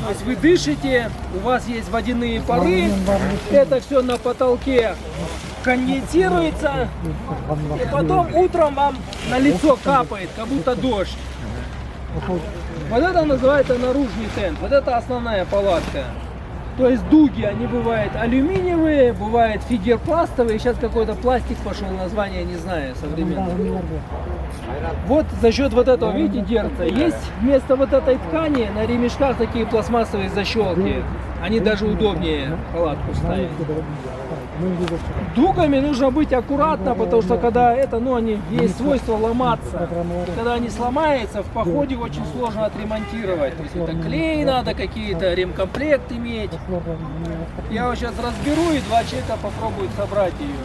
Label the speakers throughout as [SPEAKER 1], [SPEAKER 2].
[SPEAKER 1] То есть вы дышите, у вас есть водяные пары, это все на потолке конденсируется, и потом утром вам на лицо капает, как будто дождь. Вот это называется наружный тент, вот это основная палатка. То есть дуги, они бывают алюминиевые, бывают фигерпластовые, сейчас какой-то пластик пошел, название не знаю, современное. Вот за счет вот этого, видите, держится. Есть вместо вот этой ткани на ремешках такие пластмассовые защелки. Они даже удобнее палатку ставить. Дугами нужно быть аккуратно, потому что когда это, ну, они есть свойство ломаться. Когда они сломаются, в походе очень сложно отремонтировать. То есть это клей надо, какие-то ремкомплект иметь. Я вот сейчас разберу, и 2 человека попробуют собрать ее.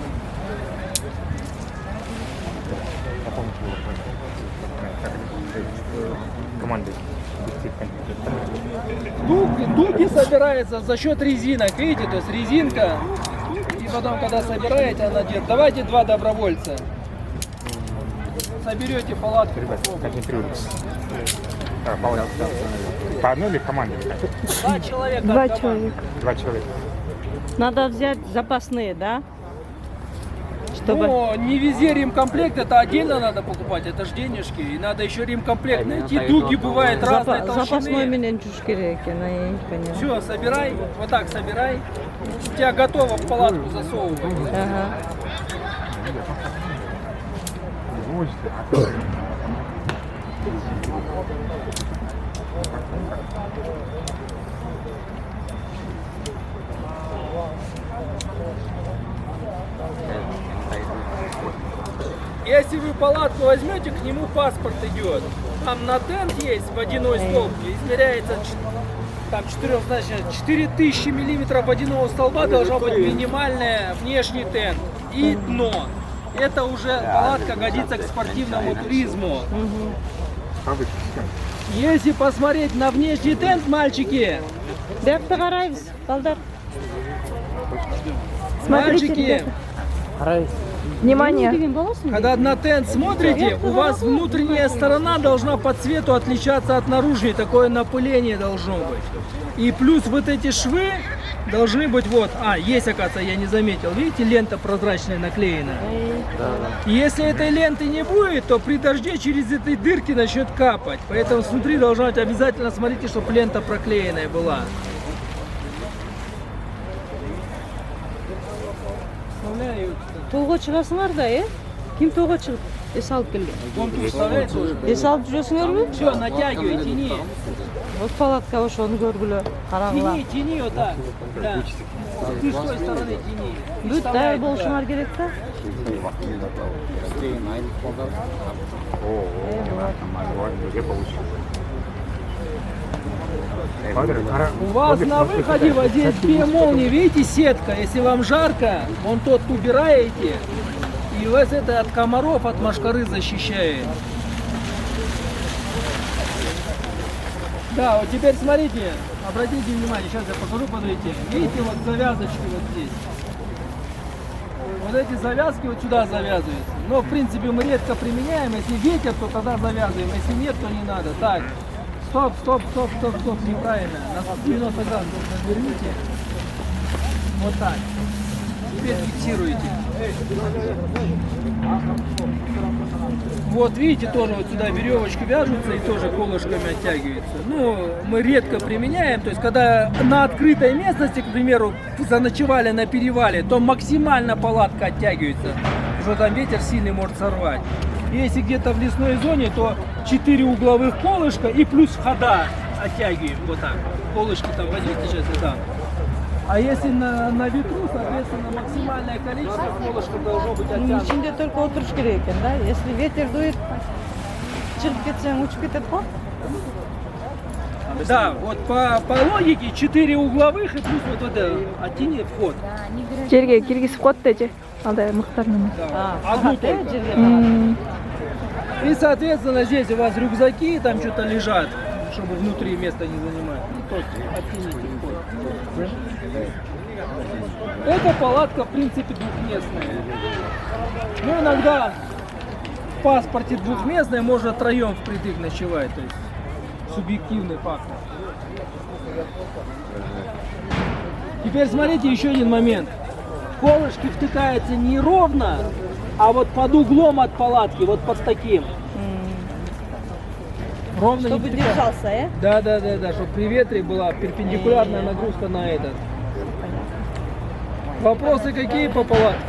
[SPEAKER 1] Дуги собираются за счет резинок, видите, то есть резинка, и потом, когда собираете, она держит. Давайте 2 добровольца. Соберете палатку.
[SPEAKER 2] По одной или команде?
[SPEAKER 1] 2 человека.
[SPEAKER 3] 2 человека.
[SPEAKER 2] 2 человека.
[SPEAKER 3] Надо взять запасные, да? Чтобы...
[SPEAKER 1] Ну, не везде ремкомплект, это отдельно надо покупать, это ж денежки. И надо еще ремкомплект найти. Дуги бывают разной
[SPEAKER 3] Запасной
[SPEAKER 1] толщины.
[SPEAKER 3] менен жүріш керек екен, я не поняла.
[SPEAKER 1] Все, собирай, вот так собирай. У тебя готово в палатку засовывать.
[SPEAKER 3] Ага.
[SPEAKER 1] Если вы палатку возьмете, к нему паспорт идет. Там на тент есть водяной столб, измеряется там 4000 миллиметров водяного столба должно быть минимальное внешний тент и дно. Это уже палатка годится к спортивному туризму. Если посмотреть на внешний тент, мальчики,
[SPEAKER 3] Бәрті қараймыз, балдар.
[SPEAKER 1] мальчики,
[SPEAKER 3] Внимание.
[SPEAKER 1] когда на тент смотрите, у вас внутренняя сторона должна по цвету отличаться от наружной, такое напыление должно быть. И плюс вот эти швы должны быть вот, есть, оказывается, я не заметил, видите, лента прозрачная наклеена. Если этой ленты не будет, то при дожде через этой дырки начнет капать. Поэтому внутри должна быть обязательно, смотрите, чтобы лента проклеенная была.
[SPEAKER 3] Тоға шығасыңар да, Кім тоға шығып? Салып келген. Салып жүресіңер ме?
[SPEAKER 1] Все, натягивай, тяни.
[SPEAKER 3] Вот палатка ошоны көргүлө, карагыла.
[SPEAKER 1] Тяни вот так. Да. Ты с той стороны тяни.
[SPEAKER 3] Бүт даяр болушуңар керек да?
[SPEAKER 1] У вас на выходе вот здесь 2 молнии, видите, сетка. Если вам жарко, вон тот убираете, и вас это от комаров, от мошкары защищает. Да, вот теперь смотрите, обратите внимание, сейчас я покажу, подойти. Видите, вот завязочки вот здесь. Вот эти завязки вот сюда завязываются. Но в принципе мы редко применяем. Если ветер, то тогда завязываем. Если нет, то не надо. Так. Стоп, неправильно. На 90 градусов разверните. Вот так. Теперь фиксируете. Вот видите, тоже вот сюда веревочки вяжутся и тоже колышками оттягиваются. Ну, мы редко применяем. То есть, когда на открытой местности, к примеру, заночевали на перевале, то максимально палатка оттягивается. Потому что там ветер сильный может сорвать. Если где-то в лесной зоне, то 4 угловых колышка и плюс хода оттягиваем. Вот так. Колышки там возьмите сейчас и там. А если на ветру, соответственно, максимальное количество колышков должно быть оттянуто.
[SPEAKER 3] Içinde только отыруш керек екен, да? Если ветер дует, чырып кетсең, учуп кетет го?
[SPEAKER 1] Да, вот по логике 4 угловых и плюс вот это оттяни вход.
[SPEAKER 4] Жерге киргизип коет деди. Андай мыктармен.
[SPEAKER 1] Да, одну только. И, соответственно, здесь у вас рюкзаки там что-то лежат, чтобы внутри места не занимать. Ну, то есть оттяните вход. Эта палатка, в принципе, двухместная. Ну, иногда в паспорте двухместная, можно 3 впритык ночевать. То есть субъективный фактор. Теперь смотрите еще один момент. Колышки втыкаются не ровно, а вот под углом от палатки, вот под таким. Ровно
[SPEAKER 3] Чтобы
[SPEAKER 1] не втыкаются.
[SPEAKER 3] держался,
[SPEAKER 1] Да, чтобы при ветре была перпендикулярная нагрузка на этот. Вопросы какие по палатке?